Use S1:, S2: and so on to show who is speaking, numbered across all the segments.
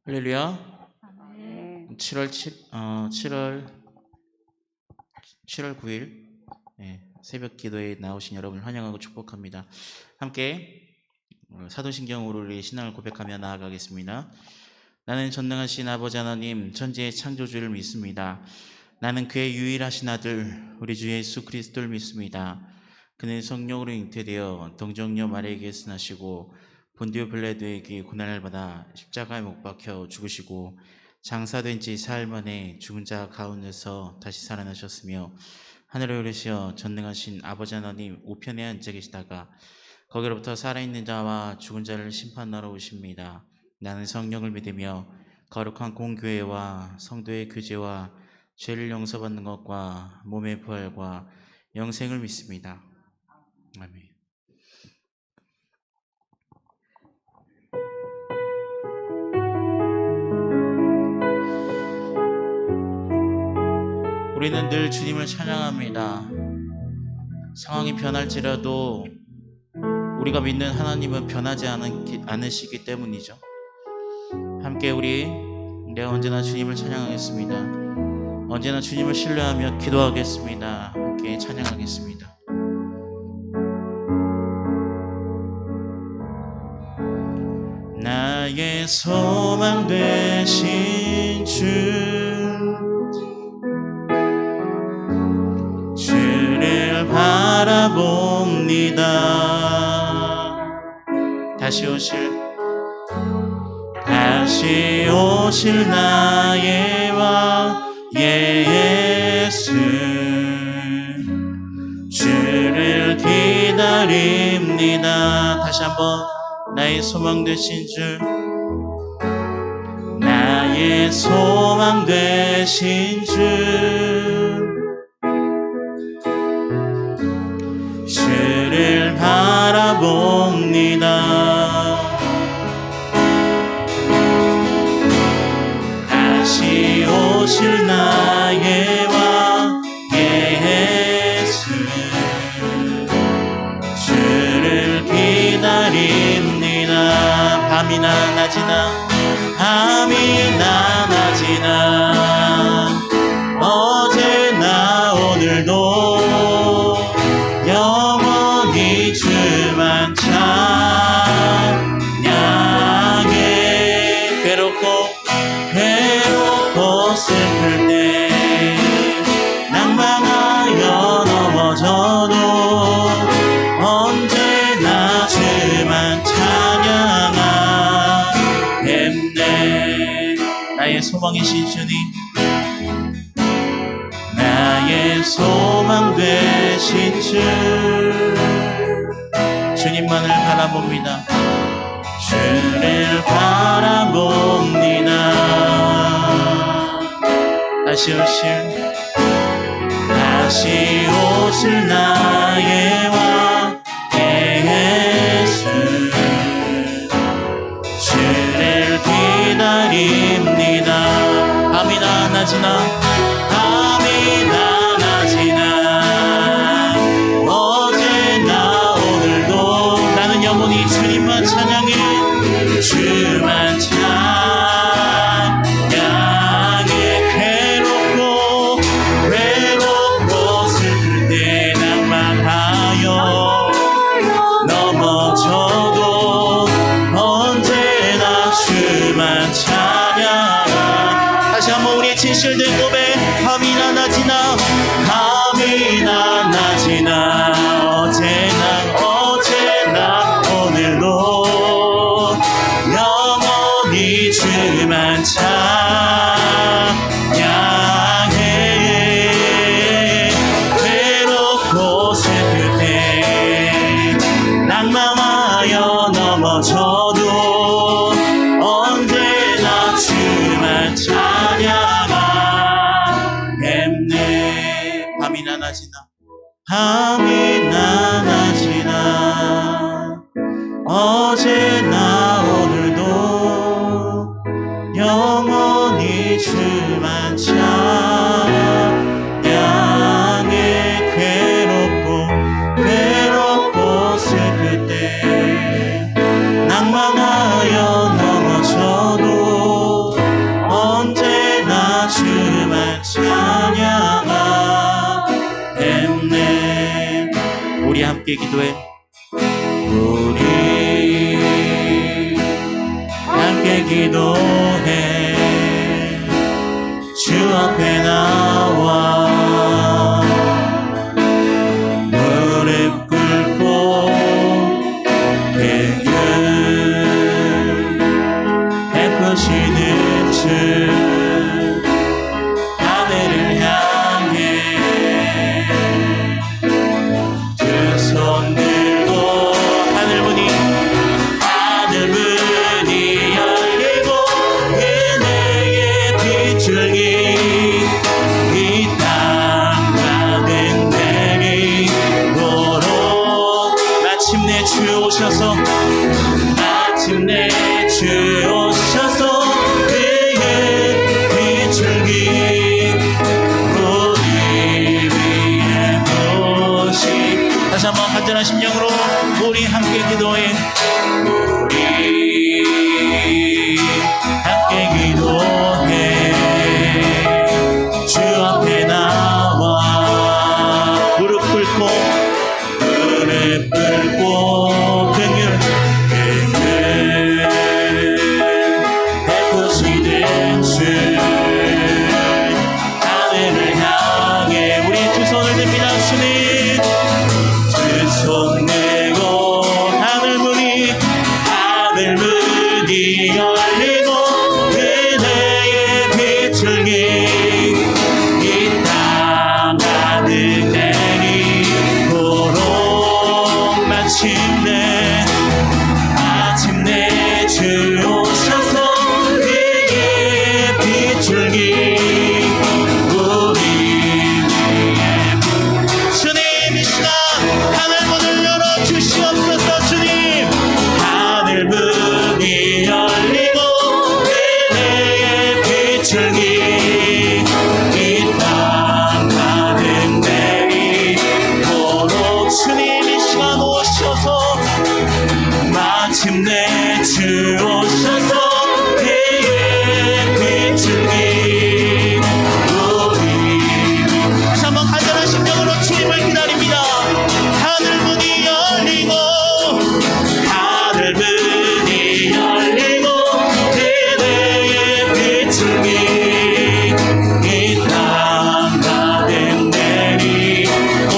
S1: 할렐루야.
S2: 네.
S1: 7월 9일 새벽 기도에 나오신 여러분을 환영하고 축복합니다. 함께 사도신경으로 우리 신앙을 고백하며 나아가겠습니다. 나는 전능하신 아버지 하나님 천지의 창조주를 믿습니다. 나는 그의 유일하신 아들 우리 주 예수 그리스도를 믿습니다. 그는 성령으로 잉태되어 동정녀 마리아에게서 나시고 본디오 빌라도에게 고난을 받아 십자가에 못 박혀 죽으시고 장사된 지 사흘 만에 죽은 자 가운데서 다시 살아나셨으며 하늘에 오르시어 전능하신 아버지 하나님 우편에 앉아 계시다가 거기로부터 살아있는 자와 죽은 자를 심판하러 오십니다. 나는 성령을 믿으며 거룩한 공교회와 성도의 교제와 죄를 용서받는 것과 몸의 부활과 영생을 믿습니다. 아멘. 우리는 늘 주님을 찬양합니다. 상황이 변할지라도 우리가 믿는 하나님은 변하지 않으시기 때문이죠. 함께 내가 언제나 주님을 찬양하겠습니다. 언제나 주님을 신뢰하며 기도하겠습니다. 함께 찬양하겠습니다. 나의 소망 되신 주를 바라봅니다. 다시 오실 나의 왕 예수 주를 기다립니다. 다시 한번 나의 소망 되신 나의 소망 되신 주를 바라봅니다. 다시 오실 나의 왕 예수 주를 기다립니다. 밤이나 낮이나 어제나 오늘도 영원히 주만 찬양해. 괴롭고 슬플 때 낭만하여 넘어져도 언제나 주만 찬양하겠네. 나의 소망이신 주님, 나의 소망 되신 주님만을 바라봅니다. 주를 바라봅니다. 다시 오실 나의 왕 예수 주를 기다립니다. 밤이나 낮이나 어제나 오늘도 나는 영원히 주님만 찬양해. 주만 찬양해. 괴롭고 슬플 때 낭만하여 넘어져도 언제나 주만 찬양. 다시 한번 우리의 진실된 고백. 밤이나 낮이나 어제나 오늘도 영원히 주만 찬양해. 괴롭고 슬플 때 낭만하여 넘어져도 언제나 주만 찬양하겠네. 밤이나 낮이나 어제나 오늘도 영원히 주만 찬양해. 괴롭고 슬플 때 낭만하여 넘어져도 함께 기도해. 우리 함께 기도해. 주 앞에 나와 무릎 꿇고 행을 베푸시는 주 하늘을 향해 두 손 들고 하늘문이 열리고 은혜의 빗줄기 이 땅 가득 내리도록 마침내 주 오셔서 그의 빗줄기 우리 위에 부으시. 다시 한번 간절한 심령으로 우리 함께 기도해. 우리 함께 기도해. 주 앞에 나와 무릎 꿇고 긍휼 베푸시는 주 하늘을 향해 우리 두 손을 듭니다. 주님 두 손 내고 하늘문이 열리고 은혜의 빗줄기 이 땅 가득 내리도록 마침내 주 오셔서 그의 빗줄기 우리 위에 주님 이 시간 하늘문을 열어주시옵소서. 주님 하늘문이 열리고 은혜의 빗줄기 이 땅 가득 내리도록 주님 이 시간 오셔서 마침내 주 오셔서 그의 빗줄기 우리 다시 한번 간절한 심령으로 주님을 기다립니다. 하늘문이 열리고 그대의 빗줄기 이 땅 가득 내리도록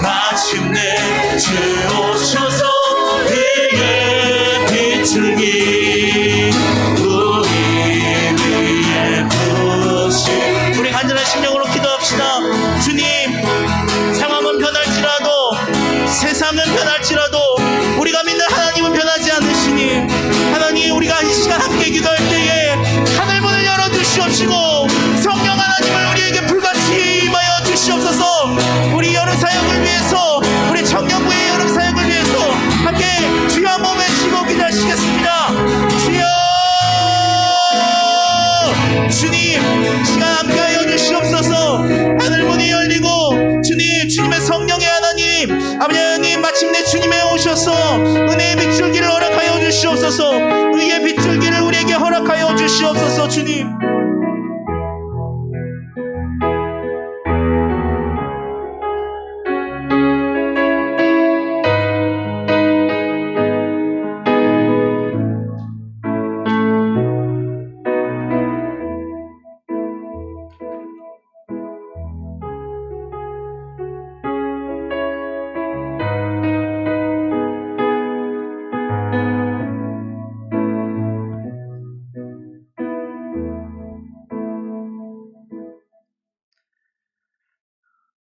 S1: 마침내 주 오셔서 그의 빗줄기 우리 위에 부으시. 우리 간절한 심령으로 기도합시다. 주님 상황은 변할지라도 세상은 변할지라도 우리가 믿는 하나님은 변하지 않으시니 하나님 우리가 이 시간 함께 기도할 때에 하늘문을 열어주시옵시고 성령 하나님을 우리에게 불같이 임하여 주시옵소서. 우리 여름 사역을 위해서 우리 청년부의 여름 사역을 위해서 함께 주여 한번 외치고 기도하시겠습니다. 주여 주님 시간 함께하여 주시옵소서. 하늘문이 열리고 주님의 성령의 하나님 아버지 하나님 마침내 주님의 오셔서 은혜의 빗줄기를 허락하여 주시옵소서. 의의 빗줄기를 우리에게 허락하여 주시옵소서. 주님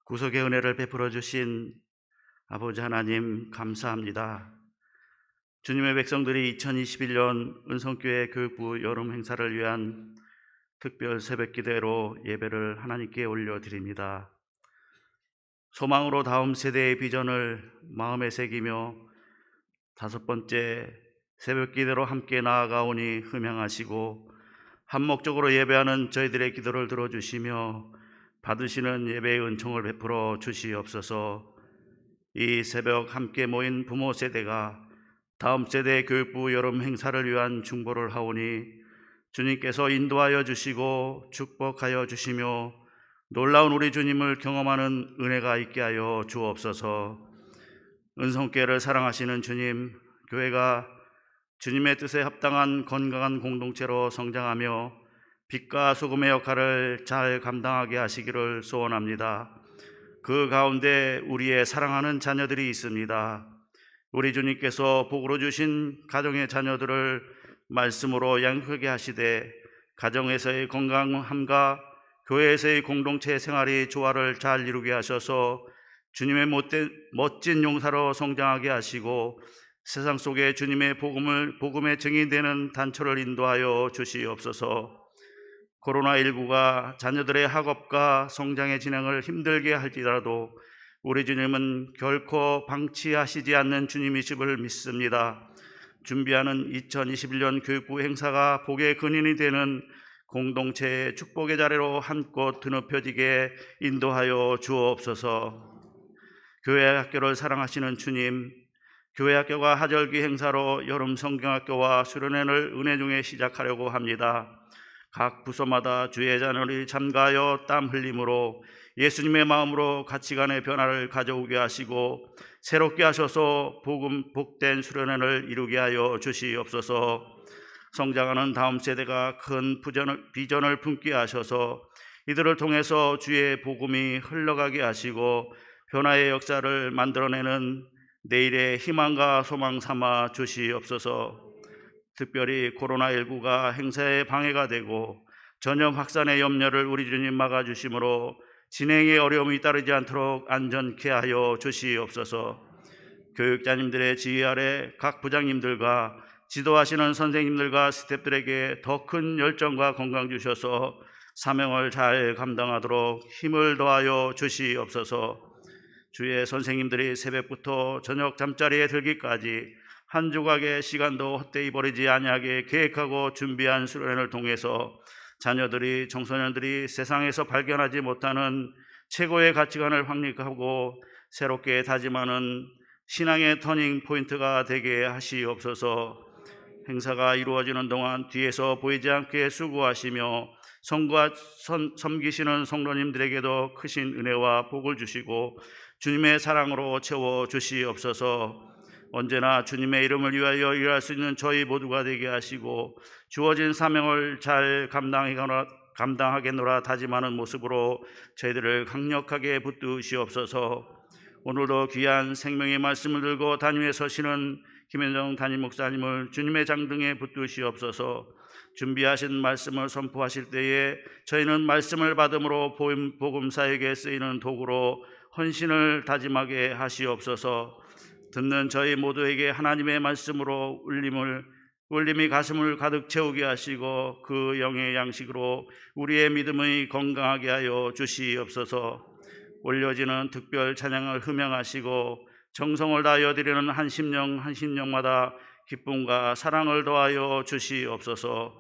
S2: 구속의 은혜를 베풀어 주신 아버지 하나님 감사합니다. 주님의 백성들이 2021년 은성교회 교육부 여름 행사를 위한 특별 새벽 기도회로 예배를 하나님께 올려드립니다. 소망으로 다음 세대의 비전을 마음에 새기며 다섯 번째 새벽 기도로 함께 나아가오니 흠양하시고 한 목적으로 예배하는 저희들의 기도를 들어주시며 받으시는 예배의 은총을 베풀어 주시옵소서. 이 새벽 함께 모인 부모 세대가 다음 세대 교육부 여름 행사를 위한 중보를 하오니 주님께서 인도하여 주시고 축복하여 주시며 놀라운 우리 주님을 경험하는 은혜가 있게 하여 주옵소서. 은성교회를 사랑하시는 주님, 교회가 주님의 뜻에 합당한 건강한 공동체로 성장하며 빛과 소금의 역할을 잘 감당하게 하시기를 소원합니다. 그 가운데 우리의 사랑하는 자녀들이 있습니다. 우리 주님께서 복으로 주신 가정의 자녀들을 말씀으로 양육하게 하시되 가정에서의 건강함과 교회에서의 공동체 생활이 조화를 잘 이루게 하셔서 주님의 멋진 용사로 성장하게 하시고 세상 속에 주님의 복음의 증인되는 단초를 인도하여 주시옵소서. 코로나19가 자녀들의 학업과 성장의 진행을 힘들게 할지라도 우리 주님은 결코 방치하시지 않는 주님이심을 믿습니다. 준비하는 2021년 교육부 행사가 복의 근인이 되는 공동체의 축복의 자리로 한껏 드높여지게 인도하여 주옵소서. 교회 학교를 사랑하시는 주님, 교회 학교가 하절기 행사로 여름 성경학교와 수련회를 은혜 중에 시작하려고 합니다. 각 부서마다 주의 자녀들이 참가하여 땀 흘림으로 예수님의 마음으로 가치관의 변화를 가져오게 하시고 새롭게 하셔서 복된 수련회를 이루게 하여 주시옵소서. 성장하는 다음 세대가 큰 비전을 품게 하셔서 이들을 통해서 주의 복음이 흘러가게 하시고 변화의 역사를 만들어내는 내일의 희망과 소망 삼아 주시옵소서. 특별히 코로나19가 행사에 방해가 되고 전염 확산의 염려를 우리 주님 막아주심으로 진행에 어려움이 따르지 않도록 안전케 하여 주시옵소서. 교육자님들의 지휘 아래 각 부장님들과 지도하시는 선생님들과 스태프들에게 더 큰 열정과 건강 주셔서 사명을 잘 감당하도록 힘을 더하여 주시옵소서. 주의 선생님들이 새벽부터 저녁 잠자리에 들기까지 한 조각의 시간도 헛되이 버리지 아니하게 계획하고 준비한 수련을 통해서 자녀들이 청소년들이 세상에서 발견하지 못하는 최고의 가치관을 확립하고 새롭게 다짐하는 신앙의 터닝 포인트가 되게 하시옵소서. 행사가 이루어지는 동안 뒤에서 보이지 않게 수고하시며 섬기시는 성도님들에게도 크신 은혜와 복을 주시고 주님의 사랑으로 채워 주시옵소서. 언제나 주님의 이름을 위하여 일할 수 있는 저희 모두가 되게 하시고 주어진 사명을 잘 감당하겠노라 다짐하는 모습으로 저희들을 강력하게 붙드시옵소서. 오늘도 귀한 생명의 말씀을 들고 단위에 서시는 김현정 담임 목사님을 주님의 장등에 붙드시옵소서. 준비하신 말씀을 선포하실 때에 저희는 말씀을 받음으로 복음사에게 쓰이는 도구로 헌신을 다짐하게 하시옵소서. 듣는 저희 모두에게 하나님의 말씀으로 울림이 가슴을 가득 채우게 하시고 그 영의 양식으로 우리의 믿음이 건강하게 하여 주시옵소서. 올려지는 특별 찬양을 흠양하시고 정성을 다하여 드리는 한 심령마다 기쁨과 사랑을 더하여 주시옵소서.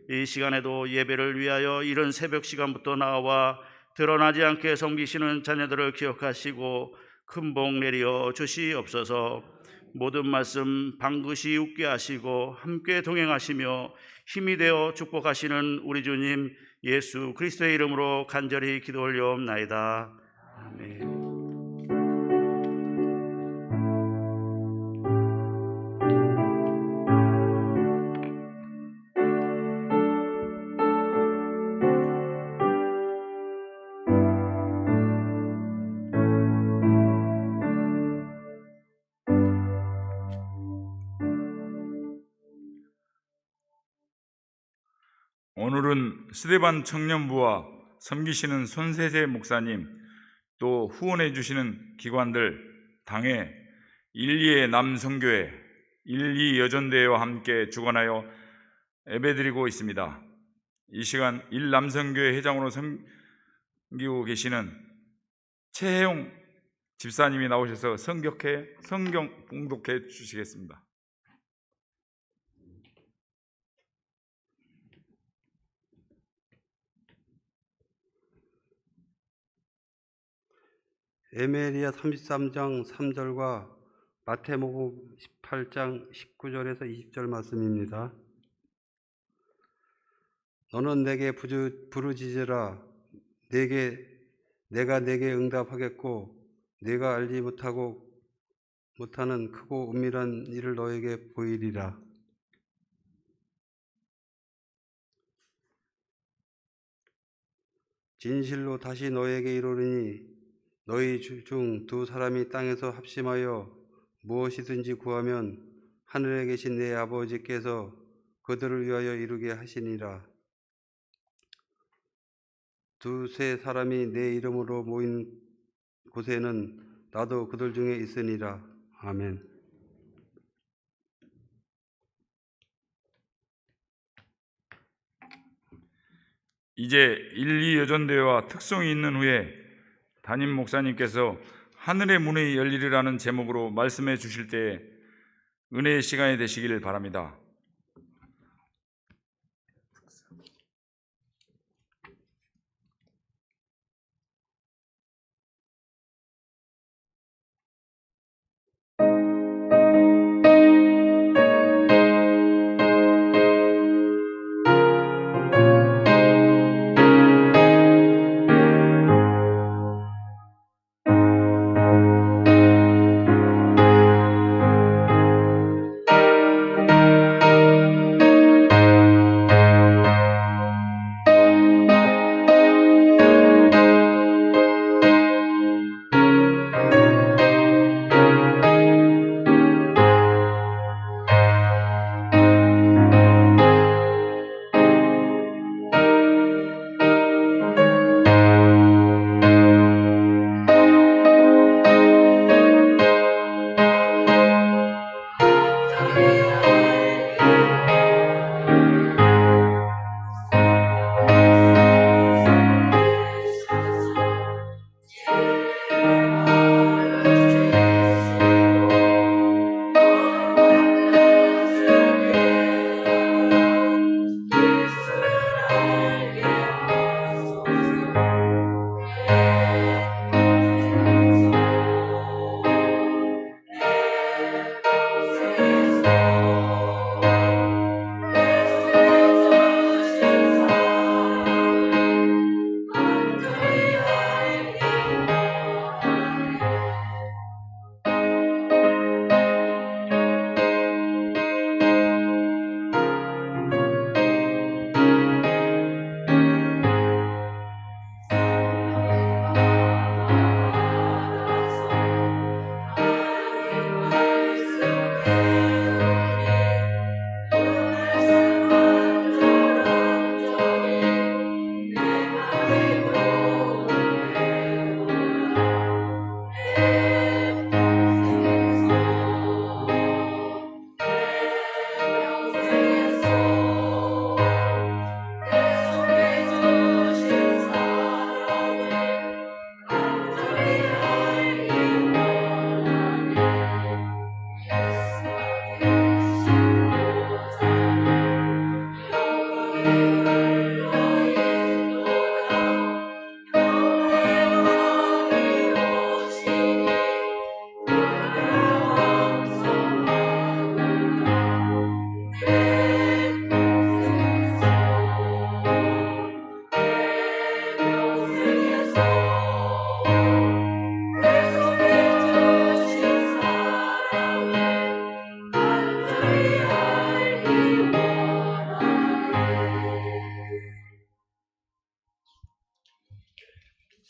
S2: 이 시간에도 예배를 위하여 이른 새벽 시간부터 나와 드러나지 않게 섬기시는 자녀들을 기억하시고 큰 복 내려 주시옵소서. 모든 말씀 방긋이 웃게 하시고 함께 동행하시며 힘이 되어 축복하시는 우리 주님 예수 그리스도의 이름으로 간절히 기도 올려옵나이다. 아멘.
S3: 오늘은 스데반 청년부와 섬기시는 손세세 목사님 또 후원해 주시는 기관들 당회 1.2의 남성교회 1.2 여전대회와 함께 주관하여 예배드리고 있습니다. 이 시간 1 남성교회 회장으로 섬기고 계시는 최혜용 집사님이 나오셔서 성경 봉독해 주시겠습니다.
S4: 에메리야 33장 3절과 마태복음 18장 19절에서 20절 말씀입니다. 너는 내게 부르짖으라 내가 내게 응답하겠고 내가 알지 못하는 크고 은밀한 일을 너에게 보이리라. 진실로 다시 너에게 이르노니 너희 중 두 사람이 땅에서 합심하여 무엇이든지 구하면 하늘에 계신 내 아버지께서 그들을 위하여 이루게 하시니라. 두세 사람이 내 이름으로 모인 곳에는 나도 그들 중에 있으니라. 아멘.
S3: 이제 1, 2 여전대회와 특송이 있는 후에 담임 목사님께서 하늘의 문이 열리리라는 제목으로 말씀해 주실 때에 은혜의 시간이 되시길 바랍니다.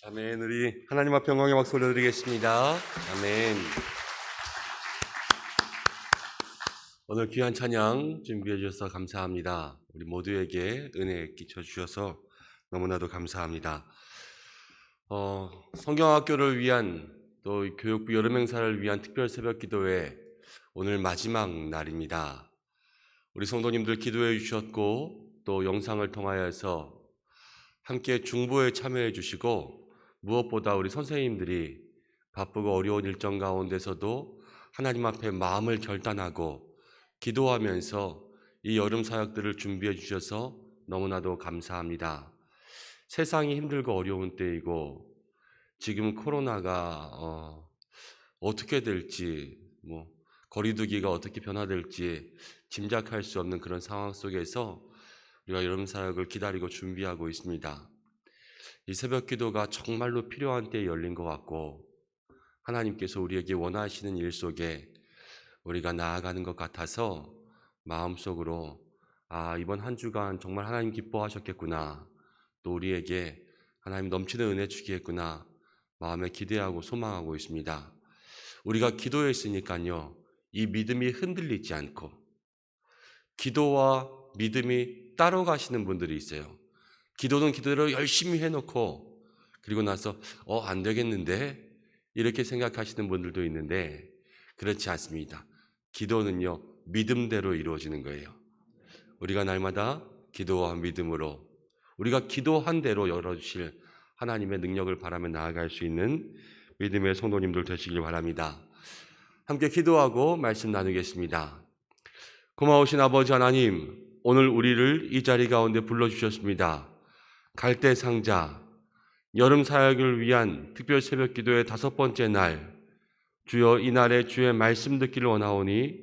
S5: 아멘. 우리 하나님 앞에 영광의 박수 올려드리겠습니다. 아멘. 오늘 귀한 찬양 준비해 주셔서 감사합니다. 우리 모두에게 은혜 끼쳐 주셔서 너무나도 감사합니다. 성경학교를 위한 또 교육부 여름 행사를 위한 특별 새벽 기도회 오늘 마지막 날입니다. 우리 성도님들 기도해 주셨고 또 영상을 통하여서 함께 중보에 참여해 주시고 무엇보다 우리 선생님들이 바쁘고 어려운 일정 가운데서도 하나님 앞에 마음을 결단하고 기도하면서 이 여름 사역들을 준비해 주셔서 너무나도 감사합니다. 세상이 힘들고 어려운 때이고 지금 코로나가 어떻게 될지 거리두기가 어떻게 변화될지 짐작할 수 없는 그런 상황 속에서 우리가 여름 사역을 기다리고 준비하고 있습니다. 이 새벽 기도가 정말로 필요한 때에 열린 것 같고 하나님께서 우리에게 원하시는 일 속에 우리가 나아가는 것 같아서 마음속으로 이번 한 주간 정말 하나님 기뻐하셨겠구나, 또 우리에게 하나님 넘치는 은혜 주시겠구나 마음에 기대하고 소망하고 있습니다. 우리가 기도했으니까요, 이 믿음이 흔들리지 않고 기도와 믿음이 따로 가시는 분들이 있어요. 기도는 기도대로 열심히 해놓고 그리고 나서 안 되겠는데 이렇게 생각하시는 분들도 있는데 그렇지 않습니다. 기도는요, 믿음대로 이루어지는 거예요. 우리가 날마다 기도와 믿음으로 우리가 기도한 대로 열어주실 하나님의 능력을 바라며 나아갈 수 있는 믿음의 성도님들 되시길 바랍니다. 함께 기도하고 말씀 나누겠습니다. 고마우신 아버지 하나님, 오늘 우리를 이 자리 가운데 불러주셨습니다. 갈대 상자, 여름 사역을 위한 특별 새벽 기도의 5번째 날, 주여 이날에 주의 말씀 듣기를 원하오니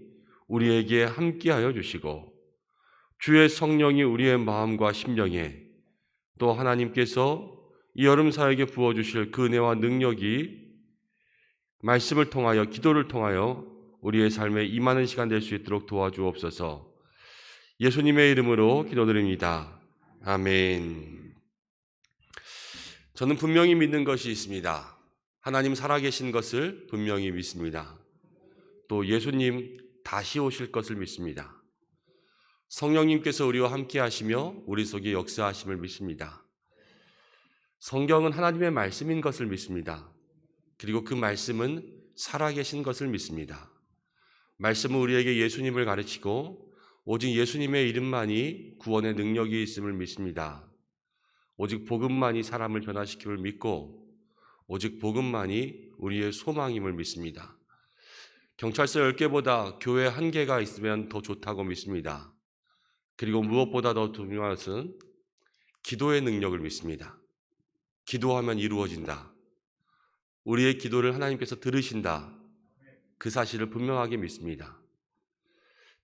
S5: 우리에게 함께하여 주시고 주의 성령이 우리의 마음과 심령에 또 하나님께서 이 여름 사역에 부어주실 그 은혜와 능력이 말씀을 통하여 기도를 통하여 우리의 삶에 임하는 시간 될 수 있도록 도와주옵소서. 예수님의 이름으로 기도드립니다. 아멘. 저는 분명히 믿는 것이 있습니다. 하나님 살아계신 것을 분명히 믿습니다. 또 예수님 다시 오실 것을 믿습니다. 성령님께서 우리와 함께 하시며 우리 속에 역사하심을 믿습니다. 성경은 하나님의 말씀인 것을 믿습니다. 그리고 그 말씀은 살아계신 것을 믿습니다. 말씀은 우리에게 예수님을 가르치고 오직 예수님의 이름만이 구원의 능력이 있음을 믿습니다. 오직 복음만이 사람을 변화시킴을 믿고 오직 복음만이 우리의 소망임을 믿습니다. 경찰서 10개보다 교회 1개가 있으면 더 좋다고 믿습니다. 그리고 무엇보다 더 중요한 것은 기도의 능력을 믿습니다. 기도하면 이루어진다. 우리의 기도를 하나님께서 들으신다. 그 사실을 분명하게 믿습니다.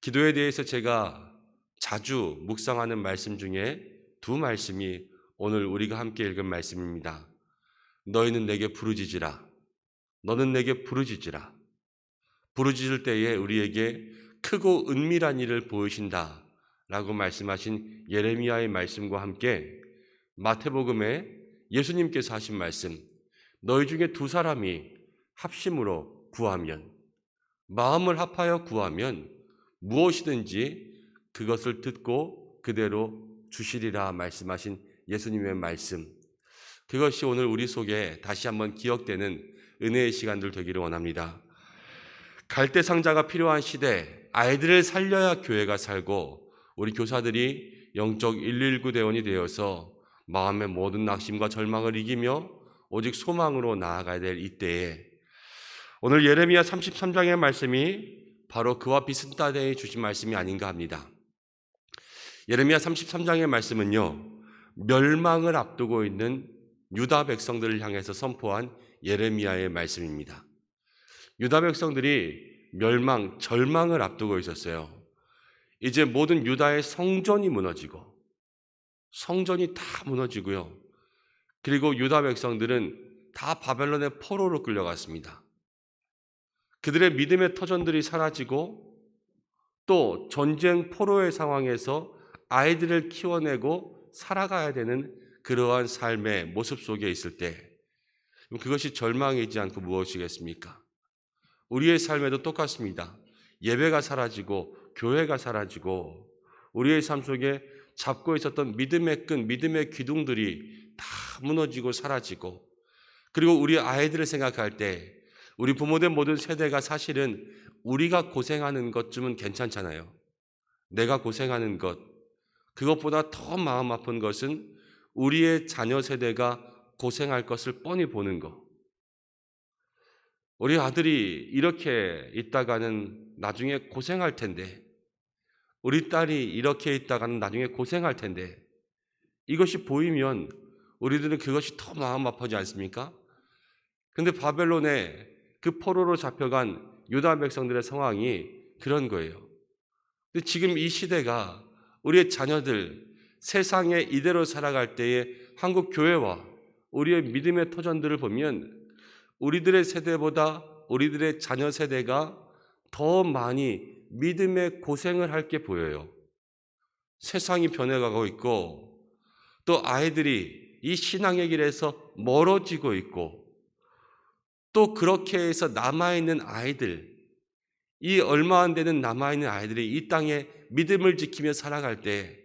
S5: 기도에 대해서 제가 자주 묵상하는 말씀 중에 2 말씀이 오늘 우리가 함께 읽은 말씀입니다. 너희는 내게 부르짖으라. 너는 내게 부르짖으라. 부르짖을 때에 우리에게 크고 은밀한 일을 보이신다 라고 말씀하신 예레미야의 말씀과 함께 마태복음에 예수님께서 하신 말씀, 너희 중에 2 사람이 합심으로 구하면, 마음을 합하여 구하면 무엇이든지 그것을 듣고 그대로 주시리라 말씀하신 예수님의 말씀, 그것이 오늘 우리 속에 다시 한번 기억되는 은혜의 시간들 되기를 원합니다. 갈대 상자가 필요한 시대, 아이들을 살려야 교회가 살고 우리 교사들이 영적 119 대원이 되어서 마음의 모든 낙심과 절망을 이기며 오직 소망으로 나아가야 될 이때에 오늘 예레미야 33장의 말씀이 바로 그와 비슷한 때에 주신 말씀이 아닌가 합니다. 예레미야 33장의 말씀은요, 멸망을 앞두고 있는 유다 백성들을 향해서 선포한 예레미야의 말씀입니다. 유다 백성들이 멸망, 절망을 앞두고 있었어요. 이제 모든 유다의 성전이 무너지고 성전이 다 무너지고요. 그리고 유다 백성들은 다 바벨론의 포로로 끌려갔습니다. 그들의 믿음의 터전들이 사라지고 또 전쟁 포로의 상황에서 아이들을 키워내고 살아가야 되는 그러한 삶의 모습 속에 있을 때 그것이 절망이지 않고 무엇이겠습니까? 우리의 삶에도 똑같습니다. 예배가 사라지고 교회가 사라지고 우리의 삶 속에 잡고 있었던 믿음의 끈, 믿음의 기둥들이 다 무너지고 사라지고 그리고 우리 아이들을 생각할 때 우리 부모들 모든 세대가 사실은 우리가 고생하는 것쯤은 괜찮잖아요. 내가 고생하는 것, 그것보다 더 마음 아픈 것은 우리의 자녀 세대가 고생할 것을 뻔히 보는 것. 우리 아들이 이렇게 있다가는 나중에 고생할 텐데, 우리 딸이 이렇게 있다가는 나중에 고생할 텐데, 이것이 보이면 우리들은 그것이 더 마음 아프지 않습니까? 그런데 바벨론에 그 포로로 잡혀간 유다 백성들의 상황이 그런 거예요. 근데 지금 이 시대가 우리의 자녀들 세상에 이대로 살아갈 때에 한국 교회와 우리의 믿음의 터전들을 보면 우리들의 세대보다 우리들의 자녀 세대가 더 많이 믿음의 고생을 할 게 보여요. 세상이 변해가고 있고 또 아이들이 이 신앙의 길에서 멀어지고 있고 또 그렇게 해서 남아있는 아이들, 이 얼마 안 되는 남아있는 아이들이 이 땅에 믿음을 지키며 살아갈 때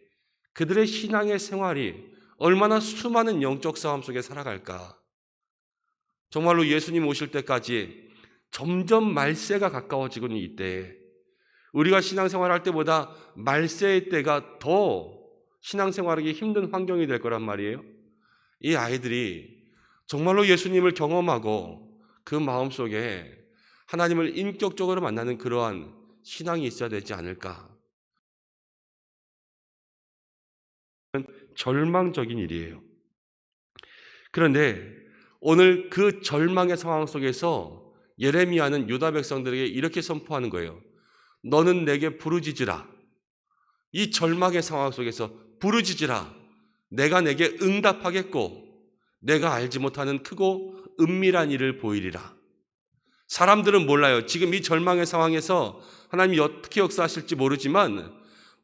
S5: 그들의 신앙의 생활이 얼마나 수많은 영적 싸움 속에 살아갈까. 정말로 예수님 오실 때까지 점점 말세가 가까워지고 있는 이때에 우리가 신앙생활할 때보다 말세의 때가 더 신앙생활하기 힘든 환경이 될 거란 말이에요. 이 아이들이 정말로 예수님을 경험하고 그 마음속에 하나님을 인격적으로 만나는 그러한 신앙이 있어야 되지 않을까. 절망적인 일이에요. 그런데 오늘 그 절망의 상황 속에서 예레미야는 유다 백성들에게 이렇게 선포하는 거예요. 너는 내게 부르짖으라. 이 절망의 상황 속에서 부르짖으라. 내가 내게 응답하겠고 내가 알지 못하는 크고 은밀한 일을 보이리라. 사람들은 몰라요. 지금 이 절망의 상황에서 하나님이 어떻게 역사하실지 모르지만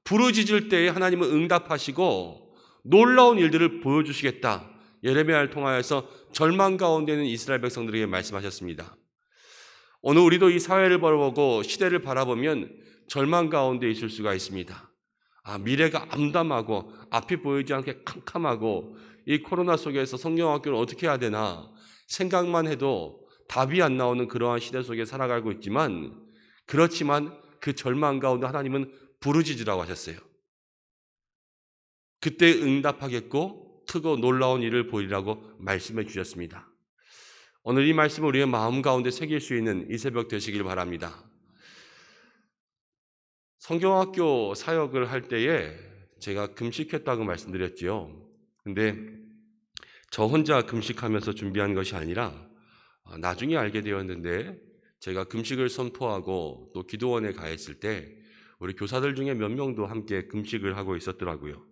S5: 부르짖을 때에 하나님은 응답하시고 놀라운 일들을 보여주시겠다. 예레미야를 통하여서 절망 가운데 있는 이스라엘 백성들에게 말씀하셨습니다. 오늘 우리도 이 사회를 바라보고 시대를 바라보면 절망 가운데 있을 수가 있습니다. 미래가 암담하고 앞이 보이지 않게 캄캄하고 이 코로나 속에서 성경학교를 어떻게 해야 되나 생각만 해도 답이 안 나오는 그러한 시대 속에 살아가고 있지만 그렇지만 그 절망 가운데 하나님은 부르짖으라고 하셨어요. 그때 응답하겠고 크고 놀라운 일을 보이라고 말씀해 주셨습니다. 오늘 이 말씀을 우리의 마음 가운데 새길 수 있는 이 새벽 되시길 바랍니다. 성경학교 사역을 할 때에 제가 금식했다고 말씀드렸지요. 근데 저 혼자 금식하면서 준비한 것이 아니라 나중에 알게 되었는데 제가 금식을 선포하고 또 기도원에 가 있을 때 우리 교사들 중에 몇 명도 함께 금식을 하고 있었더라고요.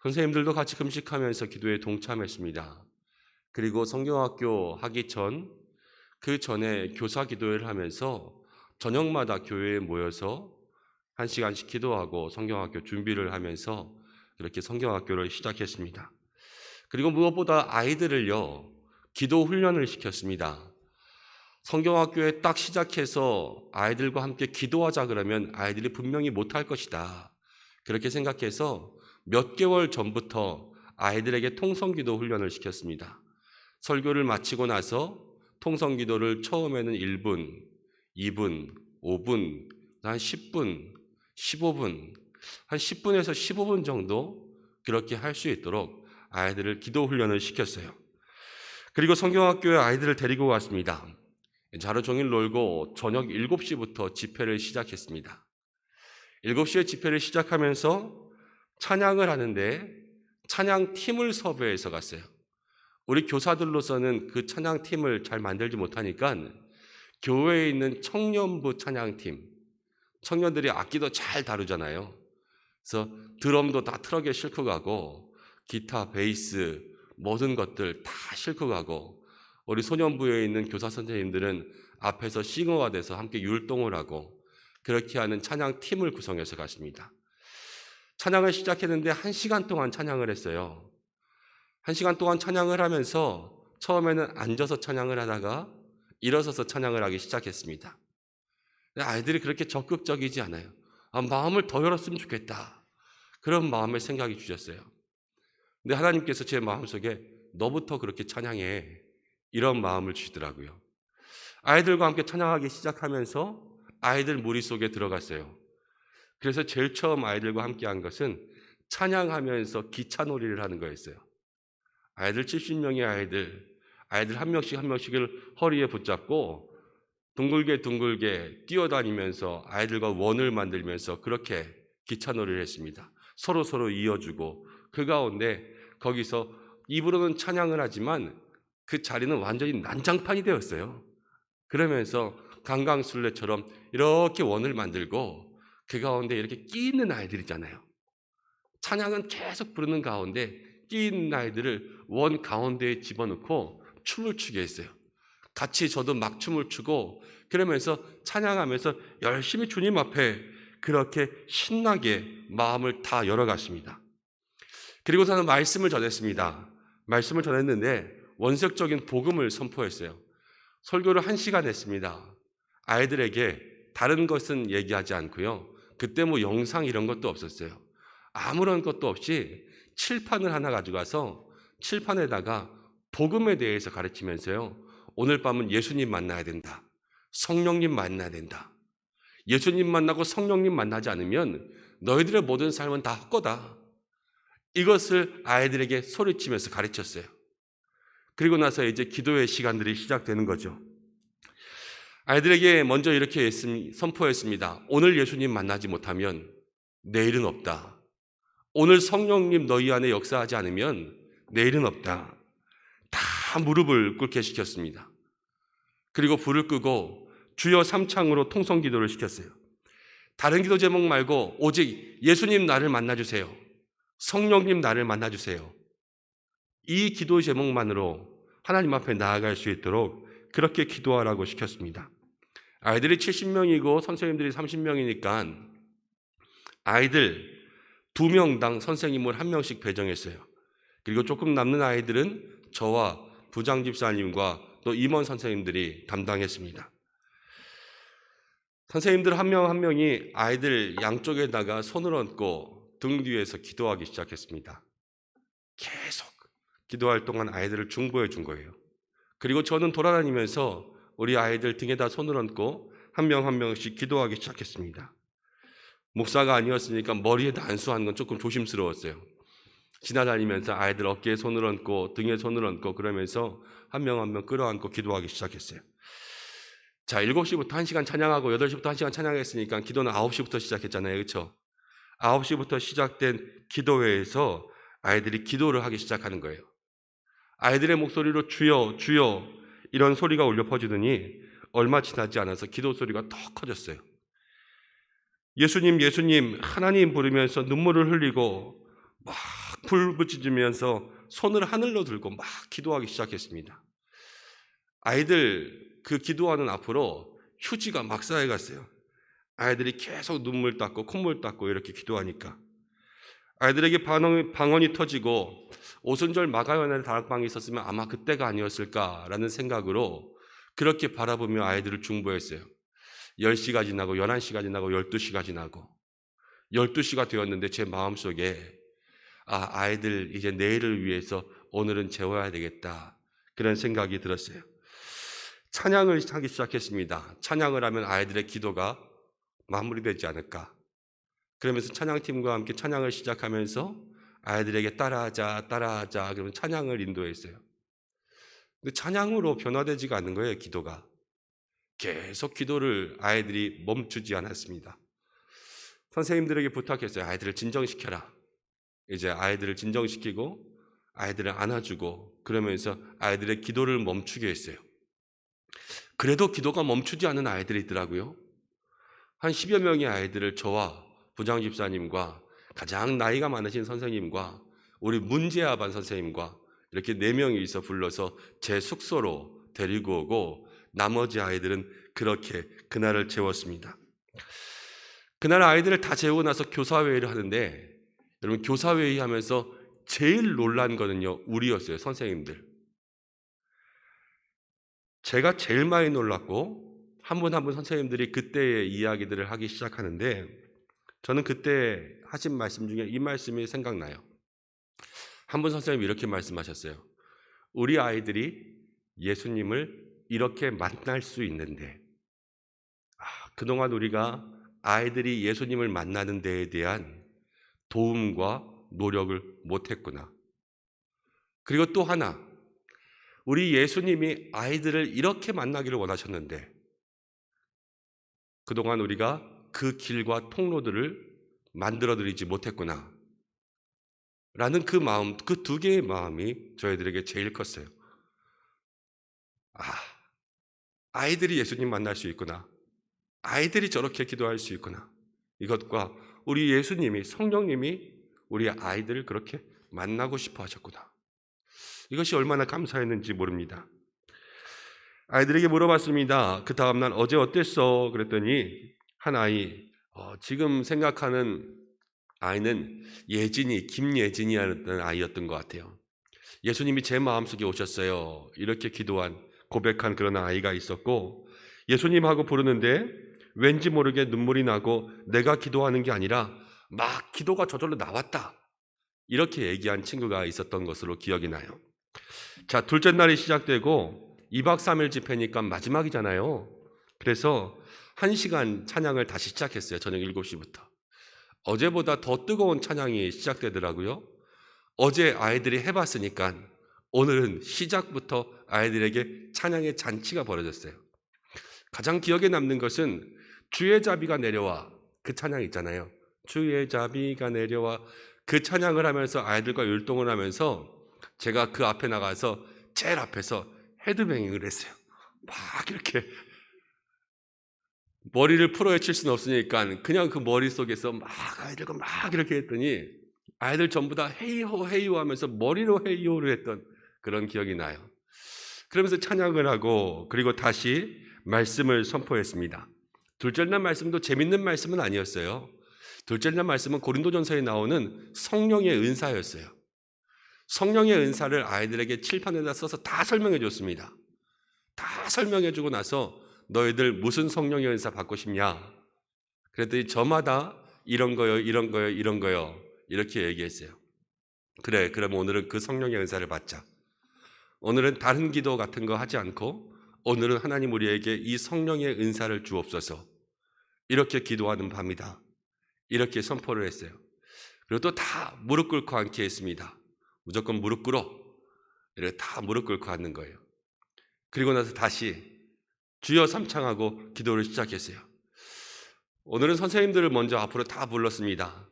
S5: 선생님들도 같이 금식하면서 기도에 동참했습니다. 그리고 성경학교 하기 전, 그 전에 교사 기도회를 하면서 저녁마다 교회에 모여서 1시간씩 기도하고 성경학교 준비를 하면서 그렇게 성경학교를 시작했습니다. 그리고 무엇보다 아이들을요, 기도 훈련을 시켰습니다. 성경학교에 딱 시작해서 아이들과 함께 기도하자 그러면 아이들이 분명히 못할 것이다. 그렇게 생각해서 몇 개월 전부터 아이들에게 통성기도 훈련을 시켰습니다. 설교를 마치고 나서 통성기도를 처음에는 1분, 2분, 5분, 한 10분, 15분, 한 10분에서 15분 정도 그렇게 할 수 있도록 아이들을 기도 훈련을 시켰어요. 그리고 성경학교에 아이들을 데리고 왔습니다. 하루 종일 놀고 저녁 7시부터 집회를 시작했습니다. 7시에 집회를 시작하면서 찬양을 하는데 찬양팀을 섭외해서 갔어요. 우리 교사들로서는 그 찬양팀을 잘 만들지 못하니까 교회에 있는 청년부 찬양팀, 청년들이 악기도 잘 다루잖아요. 그래서 드럼도 다 트럭에 싣고 가고 기타, 베이스, 모든 것들 다 싣고 가고 우리 소년부에 있는 교사 선생님들은 앞에서 싱어가 돼서 함께 율동을 하고 그렇게 하는 찬양팀을 구성해서 갔습니다. 찬양을 시작했는데 1시간 동안 찬양을 했어요. 1시간 동안 찬양을 하면서 처음에는 앉아서 찬양을 하다가 일어서서 찬양을 하기 시작했습니다. 아이들이 그렇게 적극적이지 않아요. 마음을 더 열었으면 좋겠다. 그런 마음의 생각이 주셨어요. 근데 하나님께서 제 마음속에 너부터 그렇게 찬양해. 이런 마음을 주시더라고요. 아이들과 함께 찬양하기 시작하면서 아이들 무리 속에 들어갔어요. 그래서 제일 처음 아이들과 함께 한 것은 찬양하면서 기차놀이를 하는 거였어요. 아이들 70명의 아이들 한 명씩 한 명씩을 허리에 붙잡고 둥글게 뛰어다니면서 아이들과 원을 만들면서 그렇게 기차놀이를 했습니다. 서로 이어주고 그 가운데 거기서 입으로는 찬양을 하지만 그 자리는 완전히 난장판이 되었어요. 그러면서 강강술래처럼 이렇게 원을 만들고 그 가운데 이렇게 끼 있는 아이들 있잖아요. 찬양은 계속 부르는 가운데 끼 있는 아이들을 원 가운데에 집어넣고 춤을 추게 했어요. 같이 저도 막 춤을 추고 그러면서 찬양하면서 열심히 주님 앞에 그렇게 신나게 마음을 다 열어갔습니다. 그리고서는 말씀을 전했습니다. 말씀을 전했는데 원색적인 복음을 선포했어요. 설교를 1시간 했습니다. 아이들에게 다른 것은 얘기하지 않고요. 그때 뭐 영상 이런 것도 없었어요. 아무런 것도 없이 칠판을 하나 가져가서 칠판에다가 복음에 대해서 가르치면서요. 오늘 밤은 예수님 만나야 된다. 성령님 만나야 된다. 예수님 만나고 성령님 만나지 않으면 너희들의 모든 삶은 다 헛거다. 이것을 아이들에게 소리치면서 가르쳤어요. 그리고 나서 이제 기도의 시간들이 시작되는 거죠. 아이들에게 먼저 이렇게 선포했습니다. 오늘 예수님 만나지 못하면 내일은 없다. 오늘 성령님 너희 안에 역사하지 않으면 내일은 없다. 다 무릎을 꿇게 시켰습니다. 그리고 불을 끄고 주여 삼창으로 통성기도를 시켰어요. 다른 기도 제목 말고 오직 예수님 나를 만나주세요. 성령님 나를 만나주세요. 이 기도 제목만으로 하나님 앞에 나아갈 수 있도록 그렇게 기도하라고 시켰습니다. 아이들이 70명이고 선생님들이 30명이니까 아이들 2명당 선생님을 1명씩 배정했어요. 그리고 조금 남는 아이들은 저와 부장 집사님과 또 임원 선생님들이 담당했습니다. 선생님들 1명 1명이 아이들 양쪽에다가 손을 얹고 등 뒤에서 기도하기 시작했습니다. 계속 기도할 동안 아이들을 중보해 준 거예요. 그리고 저는 돌아다니면서 우리 아이들 등에다 손을 얹고 1명 1명씩 기도하기 시작했습니다. 목사가 아니었으니까 머리에다 안수하는 건 조금 조심스러웠어요. 지나다니면서 아이들 어깨에 손을 얹고 등에 손을 얹고 그러면서 1명 1명 끌어안고 기도하기 시작했어요. 자, 7시부터 1시간 찬양하고 8시부터 1시간 찬양했으니까 기도는 9시부터 시작했잖아요. 그렇죠? 9시부터 시작된 기도회에서 아이들이 기도를 하기 시작하는 거예요. 아이들의 목소리로 주여 주여 이런 소리가 울려 퍼지더니 얼마 지나지 않아서 기도 소리가 더 커졌어요. 예수님 예수님 하나님 부르면서 눈물을 흘리고 막 불붙이면서 손을 하늘로 들고 막 기도하기 시작했습니다. 아이들 그 기도하는 앞으로 휴지가 막 쌓여갔어요. 아이들이 계속 눈물 닦고 콧물 닦고 이렇게 기도하니까 아이들에게 방언이 터지고 오순절 마가연의 다락방이 있었으면 아마 그때가 아니었을까라는 생각으로 그렇게 바라보며 아이들을 중보했어요. 10시가 지나고 11시가 지나고 12시가 지나고 12시가 되었는데 제 마음속에 아이들 이제 내일을 위해서 오늘은 재워야 되겠다 그런 생각이 들었어요. 찬양을 하기 시작했습니다. 찬양을 하면 아이들의 기도가 마무리되지 않을까. 그러면서 찬양팀과 함께 찬양을 시작하면서 아이들에게 따라하자 그러면 찬양을 인도했어요. 근데 찬양으로 변화되지가 않는 거예요. 기도가 계속 기도를 아이들이 멈추지 않았습니다. 선생님들에게 부탁했어요. 아이들을 진정시켜라. 이제 아이들을 진정시키고 아이들을 안아주고 그러면서 아이들의 기도를 멈추게 했어요. 그래도 기도가 멈추지 않는 아이들이 있더라고요. 한 10여 명의 아이들을 저와 부장 집사님과 가장 나이가 많으신 선생님과 우리 문재아반 선생님과 이렇게 4명이서 불러서 제 숙소로 데리고 오고 나머지 아이들은 그렇게 그날을 재웠습니다. 그날 아이들을 다 재우고 나서 교사회의를 하는데 여러분 교사회의 하면서 제일 놀란 거는요 우리였어요. 선생님들. 제가 제일 많이 놀랐고 한 분 한 분 선생님들이 그때의 이야기들을 하기 시작하는데 저는 그때 하신 말씀 중에 이 말씀이 생각나요. 한 분 선생님이 이렇게 말씀하셨어요. 우리 아이들이 예수님을 이렇게 만날 수 있는데 그동안 우리가 아이들이 예수님을 만나는 데에 대한 도움과 노력을 못했구나. 그리고 또 하나 우리 예수님이 아이들을 이렇게 만나기를 원하셨는데 그동안 우리가 그 길과 통로들을 만들어드리지 못했구나 라는 그 마음, 그 2개의 마음이 저희들에게 제일 컸어요. 아이들이 예수님 만날 수 있구나. 아이들이 저렇게 기도할 수 있구나. 이것과 우리 예수님이 성령님이 우리 아이들을 그렇게 만나고 싶어 하셨구나. 이것이 얼마나 감사했는지 모릅니다. 아이들에게 물어봤습니다. 그 다음날 어제 어땠어? 그랬더니 한 아이, 지금 생각하는 아이는 김예진이라는 아이였던 것 같아요. 예수님이 제 마음속에 오셨어요. 이렇게 고백한 그런 아이가 있었고, 예수님하고 부르는데 왠지 모르게 눈물이 나고 내가 기도하는 게 아니라 막 기도가 저절로 나왔다. 이렇게 얘기한 친구가 있었던 것으로 기억이 나요. 자, 둘째 날이 시작되고 2박 3일 집회니까 마지막이잖아요. 그래서 1시간 찬양을 다시 시작했어요. 저녁 7시부터. 어제보다 더 뜨거운 찬양이 시작되더라고요. 어제 아이들이 해봤으니까 오늘은 시작부터 아이들에게 찬양의 잔치가 벌어졌어요. 가장 기억에 남는 것은 주의 자비가 내려와, 그 찬양 있잖아요. 주의 자비가 내려와, 그 찬양을 하면서 아이들과 율동을 하면서 제가 그 앞에 나가서 제일 앞에서 헤드뱅잉을 했어요. 막 이렇게 머리를 풀어헤칠 수는 없으니까 그냥 그 머릿속에서 막 아이들과 막 이렇게 했더니 아이들 전부 다 헤이호 헤이호 하면서 머리로 헤이호를 했던 그런 기억이 나요. 그러면서 찬양을 하고 그리고 다시 말씀을 선포했습니다. 둘째 날 말씀도 재밌는 말씀은 아니었어요. 둘째 날 말씀은 고린도전서에 나오는 성령의 은사였어요. 성령의 은사를 아이들에게 칠판에다 써서 다 설명해 줬습니다. 다 설명해 주고 나서 너희들 무슨 성령의 은사 받고 싶냐? 그랬더니 저마다 이런 거요, 이런 거요, 이런 거요 이렇게 얘기했어요. 그래, 그럼 오늘은 그 성령의 은사를 받자. 오늘은 다른 기도 같은 거 하지 않고 오늘은 하나님 우리에게 이 성령의 은사를 주옵소서. 이렇게 기도하는 밤이다. 이렇게 선포를 했어요. 그리고 또 다 무릎 꿇고 앉게 했습니다. 무조건 무릎 꿇어. 이렇게 다 무릎 꿇고 앉는 거예요. 그리고 나서 다시 주여 삼창하고 기도를 시작했어요. 오늘은 선생님들을 먼저 앞으로 다 불렀습니다.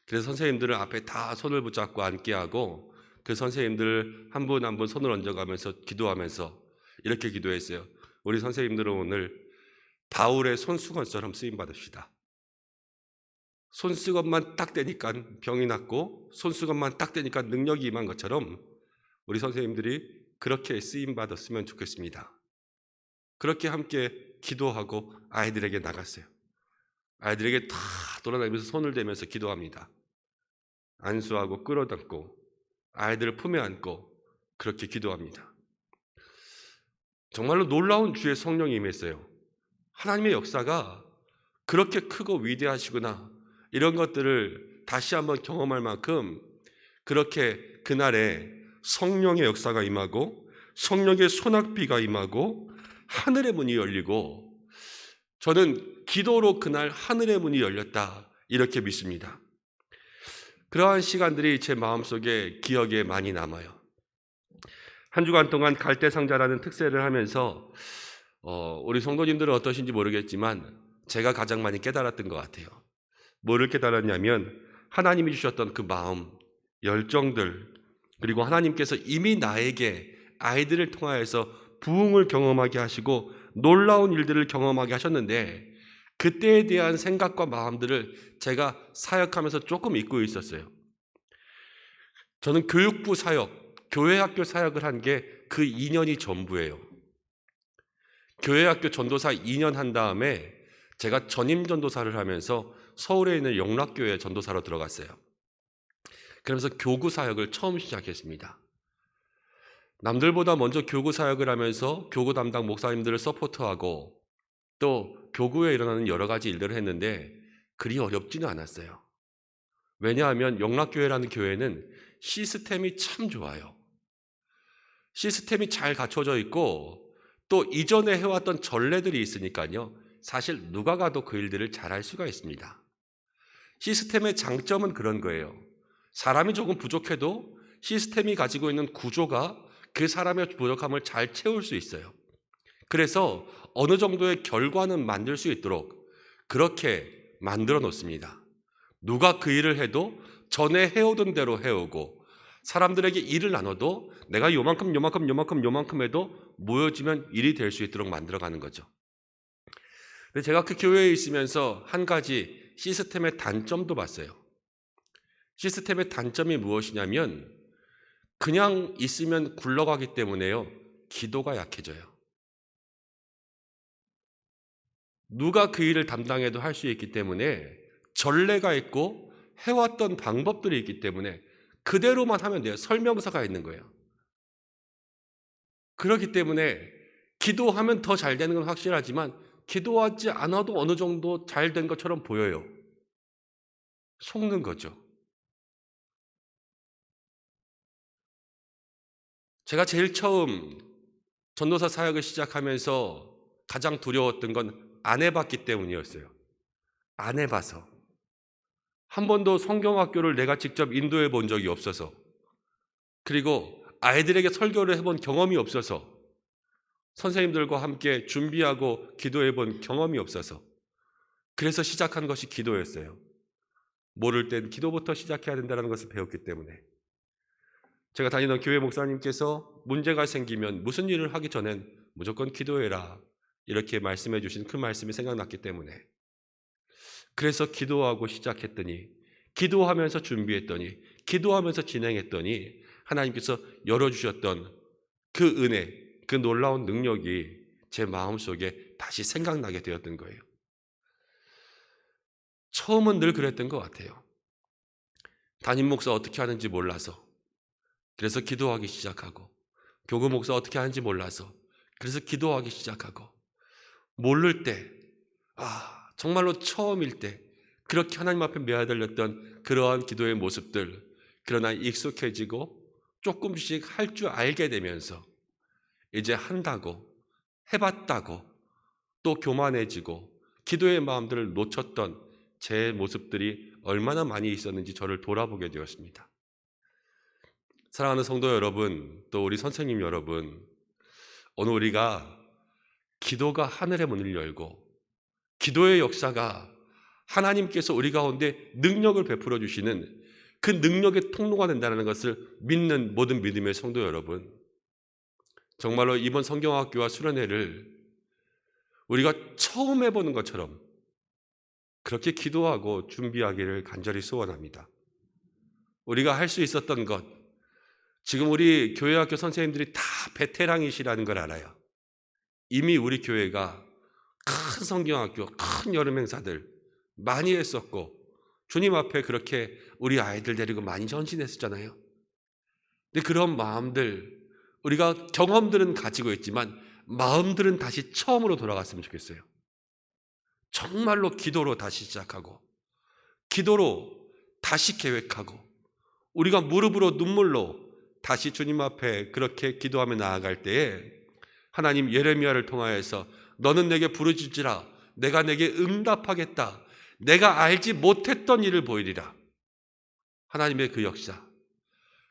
S5: 그래서 선생님들을 앞에 다 손을 붙잡고 앉게 하고 그 선생님들 한 분 한 분 손을 얹어가면서 기도하면서 이렇게 기도했어요. 우리 선생님들은 오늘 바울의 손수건처럼 쓰임받읍시다. 손수건만 딱 대니까 병이 낫고 손수건만 딱 대니까 능력이 임한 것처럼 우리 선생님들이 그렇게 쓰임받았으면 좋겠습니다. 그렇게 함께 기도하고 아이들에게 나갔어요. 아이들에게 다 돌아다니면서 손을 대면서 기도합니다. 안수하고 끌어당고 아이들을 품에 안고 그렇게 기도합니다. 정말로 놀라운 주의 성령이 임했어요. 하나님의 역사가 그렇게 크고 위대하시구나, 이런 것들을 다시 한번 경험할 만큼 그렇게 그날에 성령의 역사가 임하고 성령의 소낙비가 임하고 하늘의 문이 열리고, 저는 기도로 그날 하늘의 문이 열렸다 이렇게 믿습니다. 그러한 시간들이 제 마음속에 기억에 많이 남아요. 한 주간 동안 갈대상자라는 특세를 하면서 우리 성도님들은 어떠신지 모르겠지만 제가 가장 많이 깨달았던 것 같아요. 뭐를 깨달았냐면 하나님이 주셨던 그 마음, 열정들, 그리고 하나님께서 이미 나에게 아이들을 통하여서 부흥을 경험하게 하시고 놀라운 일들을 경험하게 하셨는데 그때에 대한 생각과 마음들을 제가 사역하면서 조금 잊고 있었어요. 저는 교육부 사역, 교회학교 사역을 한 게 그 2년이 전부예요. 교회학교 전도사 2년 한 다음에 제가 전임 전도사를 하면서 서울에 있는 영락교회 전도사로 들어갔어요. 그러면서 교구 사역을 처음 시작했습니다. 남들보다 먼저 교구 사역을 하면서 교구 담당 목사님들을 서포트하고 또 교구에 일어나는 여러 가지 일들을 했는데 그리 어렵지는 않았어요. 왜냐하면 영락교회라는 교회는 시스템이 참 좋아요. 시스템이 잘 갖춰져 있고 또 이전에 해왔던 전례들이 있으니까요. 사실 누가 가도 그 일들을 잘할 수가 있습니다. 시스템의 장점은 그런 거예요. 사람이 조금 부족해도 시스템이 가지고 있는 구조가 그 사람의 부족함을 잘 채울 수 있어요. 그래서 어느 정도의 결과는 만들 수 있도록 그렇게 만들어 놓습니다. 누가 그 일을 해도 전에 해오던 대로 해오고 사람들에게 일을 나눠도 내가 요만큼 해도 모여지면 일이 될 수 있도록 만들어가는 거죠. 근데 제가 그 교회에 있으면서 한 가지 시스템의 단점도 봤어요. 시스템의 단점이 무엇이냐면 그냥 있으면 굴러가기 때문에요. 기도가 약해져요. 누가 그 일을 담당해도 할 수 있기 때문에 전례가 있고 해왔던 방법들이 있기 때문에 그대로만 하면 돼요. 설명서가 있는 거예요. 그렇기 때문에 기도하면 더 잘 되는 건 확실하지만 기도하지 않아도 어느 정도 잘 된 것처럼 보여요. 속는 거죠. 제가 제일 처음 전도사 사역을 시작하면서 가장 두려웠던 건 안 해봤기 때문이었어요. 안 해봐서. 한 번도 성경학교를 내가 직접 인도해 본 적이 없어서, 그리고 아이들에게 설교를 해본 경험이 없어서, 선생님들과 함께 준비하고 기도해 본 경험이 없어서, 그래서 시작한 것이 기도였어요. 모를 땐 기도부터 시작해야 된다는 것을 배웠기 때문에. 제가 다니던 교회 목사님께서 문제가 생기면 무슨 일을 하기 전엔 무조건 기도해라, 이렇게 말씀해 주신 그 말씀이 생각났기 때문에, 그래서 기도하고 시작했더니, 기도하면서 준비했더니, 기도하면서 진행했더니 하나님께서 열어주셨던 그 은혜, 그 놀라운 능력이 제 마음속에 다시 생각나게 되었던 거예요. 처음은 늘 그랬던 것 같아요. 담임 목사 어떻게 하는지 몰라서 그래서 기도하기 시작하고, 교구 목사 어떻게 하는지 몰라서 그래서 기도하기 시작하고, 모를 때, 정말로 처음일 때 그렇게 하나님 앞에 매달렸던 그러한 기도의 모습들, 그러나 익숙해지고 조금씩 할 줄 알게 되면서 이제 한다고, 해봤다고 또 교만해지고 기도의 마음들을 놓쳤던 제 모습들이 얼마나 많이 있었는지 저를 돌아보게 되었습니다. 사랑하는 성도 여러분, 또 우리 선생님 여러분, 오늘 우리가 기도가 하늘의 문을 열고 기도의 역사가 하나님께서 우리 가운데 능력을 베풀어 주시는 그 능력의 통로가 된다는 것을 믿는 모든 믿음의 성도 여러분, 정말로 이번 성경학교와 수련회를 우리가 처음 해보는 것처럼 그렇게 기도하고 준비하기를 간절히 소원합니다. 우리가 할 수 있었던 것, 지금 우리 교회학교 선생님들이 다 베테랑이시라는 걸 알아요. 이미 우리 교회가 큰 성경학교, 큰 여름 행사들 많이 했었고, 주님 앞에 그렇게 우리 아이들 데리고 많이 전신했었잖아요. 근데 그런 마음들, 우리가 경험들은 가지고 있지만 마음들은 다시 처음으로 돌아갔으면 좋겠어요. 정말로 기도로 다시 시작하고, 기도로 다시 계획하고, 우리가 무릎으로 눈물로 다시 주님 앞에 그렇게 기도하며 나아갈 때에 하나님 예레미야를 통하여서 너는 내게 부르짖으라, 내가 내게 응답하겠다, 내가 알지 못했던 일을 보이리라. 하나님의 그 역사,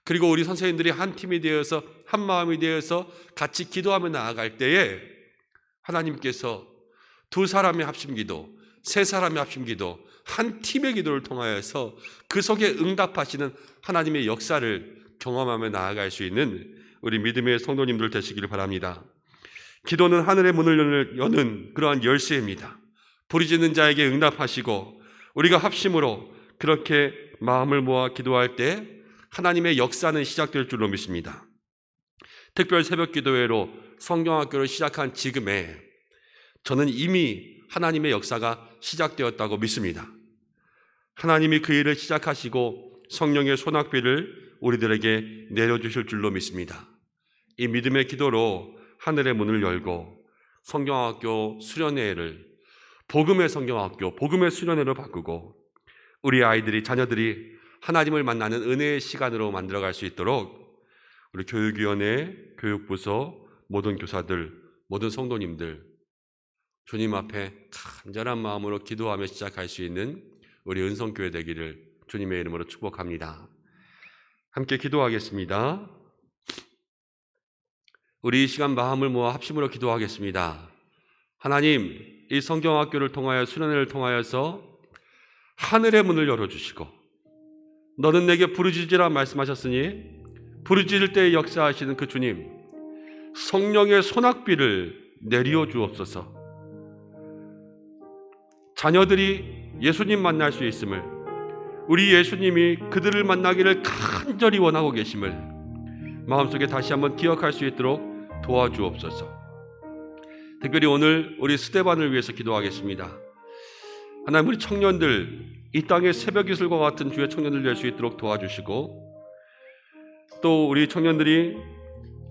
S5: 그리고 우리 선생님들이 한 팀이 되어서 한 마음이 되어서 같이 기도하며 나아갈 때에 하나님께서 두 사람의 합심기도, 세 사람의 합심기도, 한 팀의 기도를 통하여서 그 속에 응답하시는 하나님의 역사를 경험하며 나아갈 수 있는 우리 믿음의 성도님들 되시기를 바랍니다. 기도는 하늘의 문을 여는 그러한 열쇠입니다. 부르짖는 자에게 응답하시고, 우리가 합심으로 그렇게 마음을 모아 기도할 때 하나님의 역사는 시작될 줄로 믿습니다. 특별 새벽 기도회로 성경학교를 시작한 지금에 저는 이미 하나님의 역사가 시작되었다고 믿습니다. 하나님이 그 일을 시작하시고 성령의 소낙비를 우리들에게 내려주실 줄로 믿습니다. 이 믿음의 기도로 하늘의 문을 열고 성경학교 수련회를 복음의 성경학교, 복음의 수련회로 바꾸고 우리 아이들이, 자녀들이 하나님을 만나는 은혜의 시간으로 만들어갈 수 있도록 우리 교육위원회, 교육부서, 모든 교사들, 모든 성도님들 주님 앞에 간절한 마음으로 기도하며 시작할 수 있는 우리 은성교회 되기를 주님의 이름으로 축복합니다. 함께 기도하겠습니다. 우리 이 시간 마음을 모아 합심으로 기도하겠습니다. 하나님, 이 성경학교를 통하여 수련회를 통하여서 하늘의 문을 열어주시고 너는 내게 부르짖으라 말씀하셨으니 부르짖을 때 역사하시는 그 주님, 성령의 소낙비를 내리어 주옵소서. 자녀들이 예수님 만날 수 있음을, 우리 예수님이 그들을 만나기를 간절히 원하고 계심을 마음속에 다시 한번 기억할 수 있도록 도와주옵소서. 특별히 오늘 우리 스데반을 위해서 기도하겠습니다. 하나님, 우리 청년들, 이 땅의 새벽 이슬과 같은 주의 청년들 될 수 있도록 도와주시고, 또 우리 청년들이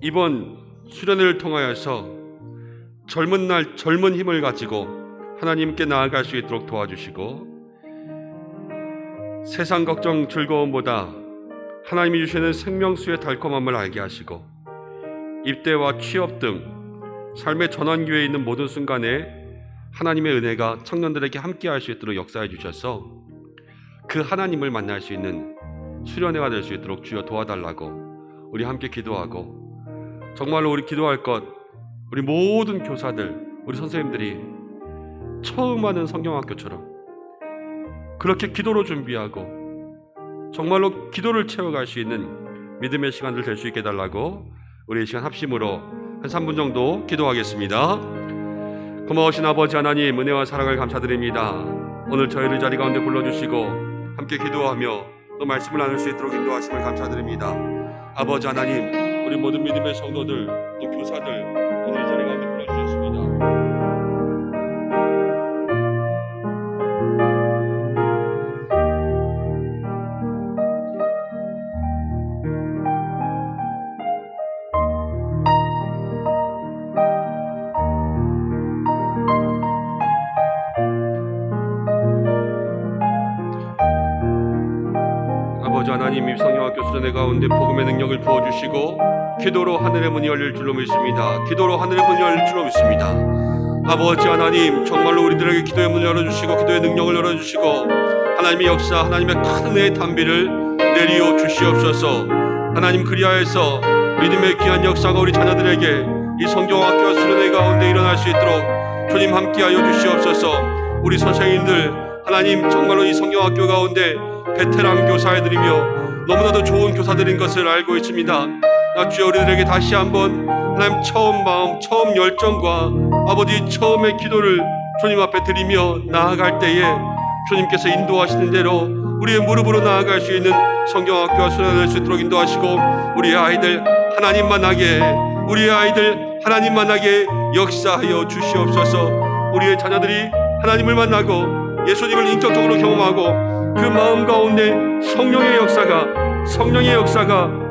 S5: 이번 수련회를 통하여서 젊은 날 젊은 힘을 가지고 하나님께 나아갈 수 있도록 도와주시고, 세상 걱정 즐거움보다 하나님이 주시는 생명수의 달콤함을 알게 하시고, 입대와 취업 등 삶의 전환기회에 있는 모든 순간에 하나님의 은혜가 청년들에게 함께할 수 있도록 역사해 주셔서 그 하나님을 만날 수 있는 수련회가 될 수 있도록 주여 도와달라고 우리 함께 기도하고, 정말로 우리 기도할 것, 우리 모든 교사들, 우리 선생님들이 처음 하는 성경학교처럼 그렇게 기도로 준비하고 정말로 기도를 채워갈 수 있는 믿음의 시간들 될 수 있게 해달라고 우리 이 시간 합심으로 한 3분 정도 기도하겠습니다. 고마우신 아버지 하나님, 은혜와 사랑을 감사드립니다. 오늘 저희를 자리 가운데 불러주시고 함께 기도하며 또 말씀을 나눌 수 있도록 인도하심을 감사드립니다. 아버지 하나님, 우리 모든 믿음의 성도들, 또 교사들 오늘 이 자리 가운데 불러주셨습니다. 아버지 하나님, 이 성경학교 수련회 가운데 복음의 능력을 부어주시고 기도로 하늘의 문이 열릴 줄로 믿습니다. 기도로 하늘의 문이 열릴 줄로 믿습니다. 아버지 하나님, 정말로 우리들에게 기도의 문을 열어주시고 기도의 능력을 열어주시고 하나님의 역사, 하나님의 큰 은혜의 담비를 내리어 주시옵소서. 하나님, 그리하여서 믿음의 귀한 역사가 우리 자녀들에게 이 성경학교 수련회 가운데 일어날 수 있도록 주님 함께하여 주시옵소서. 우리 선생님들, 하나님 정말로 이 성경학교 가운데 베테랑 교사애들이며 너무나도 좋은 교사들인 것을 알고 있습니다. 주여, 우리들에게 다시 한번 하나님 처음 마음, 처음 열정과 아버지 처음의 기도를 주님 앞에 드리며 나아갈 때에 주님께서 인도하시는 대로 우리의 무릎으로 나아갈 수 있는 성경학교와 수련회 될 수 있도록 인도하시고, 우리의 아이들 하나님 만나게, 우리의 아이들 하나님 만나게 역사하여 주시옵소서. 우리의 자녀들이 하나님을 만나고 예수님을 인격적으로 경험하고 그 마음 가운데 성령의 역사가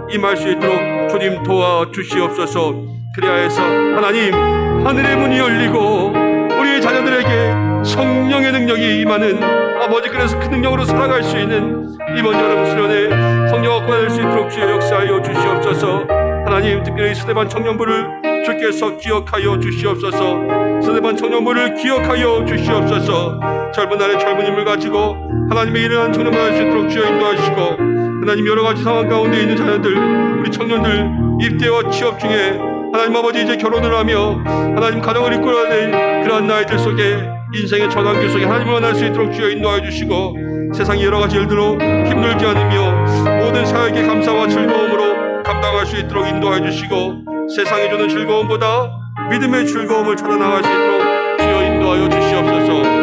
S5: 임할 수 있도록 주님 도와주시옵소서. 그리하여서 하나님, 하늘의 문이 열리고 우리의 자녀들에게 성령의 능력이 임하는 아버지, 그래서 그 능력으로 살아갈 수 있는 이번 여름 수련회 성령학교가 될 수 있도록 주여 역사하여 주시옵소서. 하나님, 특별히 스데반 청년부를 주께서 기억하여 주시옵소서. 스데반 청년부를 기억하여 주시옵소서. 젊은 날의 젊은 힘을 가지고 하나님의 일어난 청년만 할 수 있도록 주여 인도하시고, 하나님 여러 가지 상황 가운데 있는 자녀들, 우리 청년들 입대와 취업 중에 하나님 아버지 이제 결혼을 하며 하나님 가정을 이끌어낼 그러한 나이들 속에 인생의 전환기 속에 하나님을 만날 수 있도록 주여 인도하여 주시고, 세상의 여러 가지 일들로 힘들지 않으며 모든 사역의 감사와 즐거움으로 감당할 수 있도록 인도하여 주시고, 세상이 주는 즐거움보다 믿음의 즐거움을 찾아 나갈 수 있도록 주여 인도하여 주시옵소서.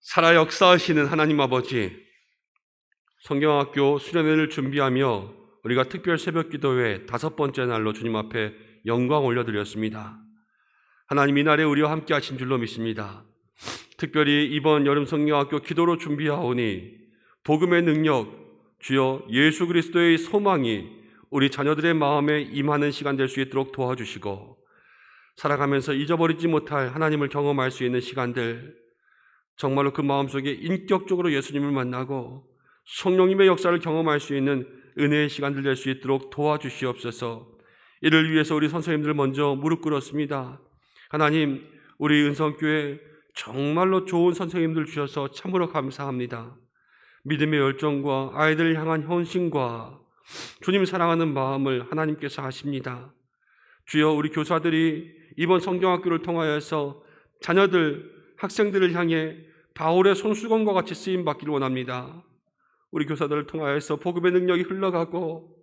S5: 살아 역사하시는 하나님 아버지, 성경학교 수련회를 준비하며 우리가 특별 새벽 기도회 5번째 날로 주님 앞에 영광 올려드렸습니다. 하나님, 이날에 우리와 함께 하신 줄로 믿습니다. 특별히 이번 여름 성경학교 기도로 준비하오니 복음의 능력, 주여 예수 그리스도의 소망이 우리 자녀들의 마음에 임하는 시간 될 수 있도록 도와주시고, 살아가면서 잊어버리지 못할 하나님을 경험할 수 있는 시간들, 정말로 그 마음속에 인격적으로 예수님을 만나고 성령님의 역사를 경험할 수 있는 은혜의 시간들 될 수 있도록 도와주시옵소서. 이를 위해서 우리 선생님들 먼저 무릎 꿇었습니다. 하나님, 우리 은성교회 정말로 좋은 선생님들 주셔서 참으로 감사합니다. 믿음의 열정과 아이들을 향한 헌신과 주님 사랑하는 마음을 하나님께서 하십니다. 주여, 우리 교사들이 이번 성경학교를 통하여서 자녀들, 학생들을 향해 바울의 손수건과 같이 쓰임받기를 원합니다.
S4: 우리 교사들을 통하여서 복음의 능력이 흘러가고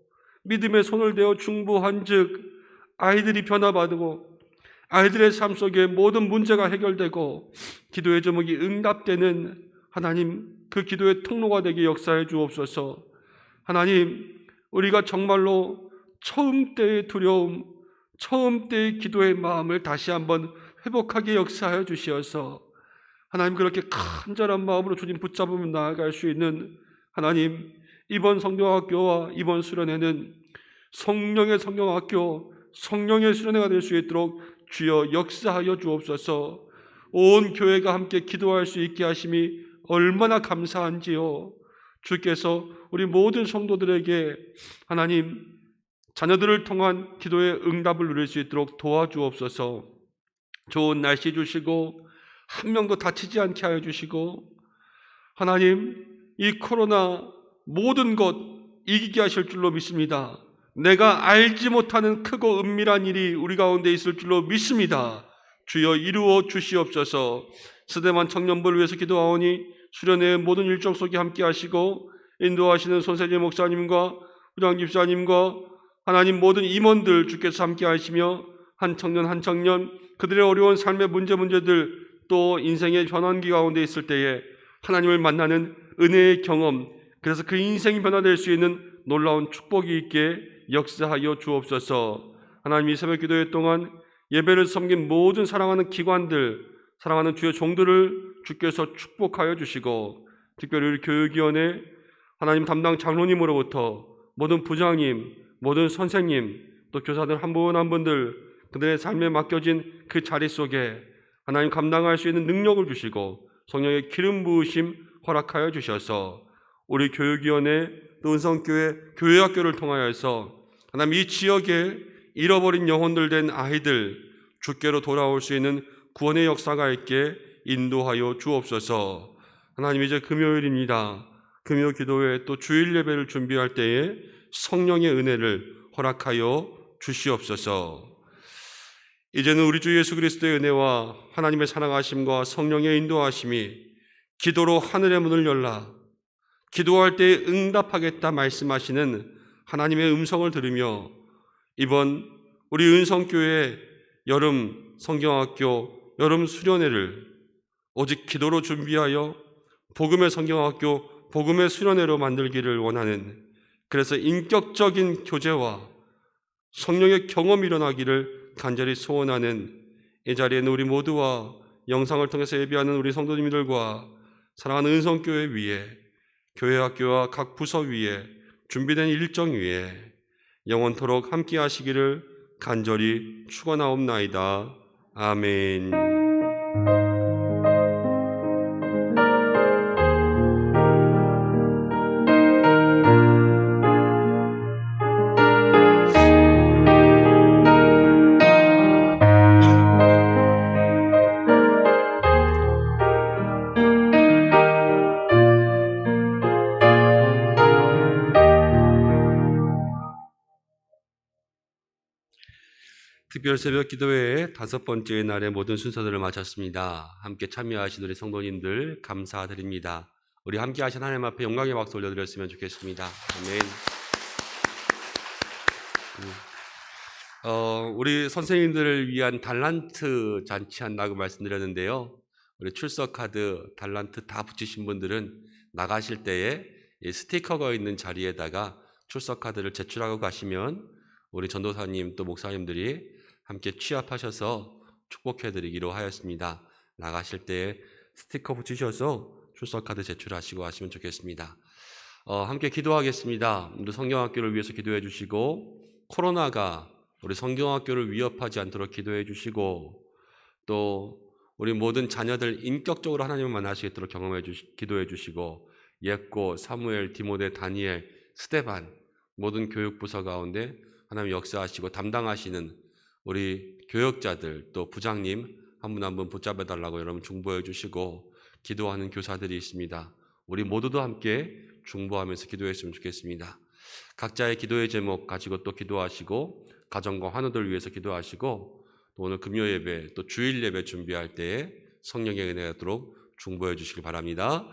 S4: 믿음의 손을 대어 중보한 즉 아이들이 변화받고 아이들의 삶 속에 모든 문제가 해결되고 기도의 제목이 응답되는 하나님, 그 기도의 통로가 되게 역사해 주옵소서. 하나님, 우리가 정말로 처음 때의 두려움, 처음 때의 기도의 마음을 다시 한번 회복하게 역사하여 주시어서 하나님, 그렇게 간절한 마음으로 주님 붙잡으며 나아갈 수 있는 하나님, 이번 성경학교와 이번 수련회는 성령의 성경학교, 성령의 수련회가 될 수 있도록 주여 역사하여 주옵소서. 온 교회가 함께 기도할 수 있게 하심이 얼마나 감사한지요. 주께서 우리 모든 성도들에게 하나님, 자녀들을 통한 기도의 응답을 누릴 수 있도록 도와주옵소서. 좋은 날씨 주시고 한 명도 다치지 않게 하여 주시고 하나님, 이 코로나 모든 것 이기게 하실 줄로 믿습니다. 내가 알지 못하는 크고 은밀한 일이 우리 가운데 있을 줄로 믿습니다. 주여 이루어 주시옵소서. 스데반 청년부를 위해서 기도하오니 수련회의 모든 일정 속에 함께 하시고 인도하시는 손세재 목사님과 후장 집사님과 하나님 모든 임원들 주께서 함께 하시며 한 청년 한 청년 그들의 어려운 삶의 문제들 또 인생의 변환기 가운데 있을 때에 하나님을 만나는 은혜의 경험, 그래서 그 인생이 변화될 수 있는 놀라운 축복이 있게 역사하여 주옵소서. 하나님, 이 새벽 기도회 동안 예배를 섬긴 모든 사랑하는 기관들, 사랑하는 주의 종들을 주께서 축복하여 주시고 특별히 우리 교육위원회 하나님 담당 장로님으로부터 모든 부장님, 모든 선생님, 또 교사들 한 분 한 분들 그들의 삶에 맡겨진 그 자리 속에 하나님 감당할 수 있는 능력을 주시고 성령의 기름 부으심 허락하여 주셔서 우리 교육위원회 또 은성교회 교회학교를 통하여서 하나님 이 지역에 잃어버린 영혼들 된 아이들 주께로 돌아올 수 있는 구원의 역사가 있게 인도하여 주옵소서. 하나님, 이제 금요일입니다. 금요 기도회 또 주일 예배를 준비할 때에 성령의 은혜를 허락하여 주시옵소서. 이제는 우리 주 예수 그리스도의 은혜와 하나님의 사랑하심과 성령의 인도하심이 기도로 하늘의 문을 열라 기도할 때에 응답하겠다 말씀하시는 하나님의 음성을 들으며 이번 우리 은성교회 여름 성경학교 여름 수련회를 오직 기도로 준비하여 복음의 성경학교 복음의 수련회로 만들기를 원하는, 그래서 인격적인 교제와 성령의 경험이 일어나기를 간절히 소원하는 이 자리에는 우리 모두와 영상을 통해서 예배하는 우리 성도님들과 사랑하는 은성교회 위에 교회학교와 각 부서 위에 준비된 일정 위에 영원토록 함께 하시기를 간절히 축원하옵나이다. 아멘. 특별 새벽 기도회의 5번째 날의 모든 순서들을 마쳤습니다. 함께 참여하신 우리 성도님들 감사드립니다. 우리 함께 하신 하나님 앞에 영광의 박수 올려드렸으면 좋겠습니다. 아멘. 우리 선생님들을 위한 달란트 잔치한다고 말씀드렸는데요. 우리 출석 카드, 달란트 다 붙이신 분들은 나가실 때에 이 스티커가 있는 자리에다가 출석 카드를 제출하고 가시면 우리 전도사님 또 목사님들이 함께 취합하셔서 축복해드리기로 하였습니다. 나가실 때 스티커 붙이셔서 출석카드 제출하시고 하시면 좋겠습니다. 함께 기도하겠습니다. 우리 성경학교를 위해서 기도해 주시고 코로나가 우리 성경학교를 위협하지 않도록 기도해 주시고 또 우리 모든 자녀들 인격적으로 하나님을 만날 수 있도록 기도해 주시고 예고, 사무엘, 디모데, 다니엘, 스데반 모든 교육부서 가운데 하나님 역사하시고 담당하시는 우리 교역자들 또 부장님 한 분 한 분 붙잡아 달라고 여러분 중보해 주시고 기도하는 교사들이 있습니다. 우리 모두도 함께 중보하면서 기도했으면 좋겠습니다. 각자의 기도의 제목 가지고 또 기도하시고 가정과 환우들 위해서 기도하시고 또 오늘 금요 예배 또 주일 예배 준비할 때에 성령의 은혜가 있도록 중보해 주시기 바랍니다.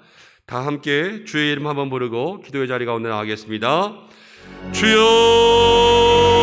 S5: 다 함께 주의 이름 한번 부르고 기도의 자리 가운데 나가겠습니다. 주여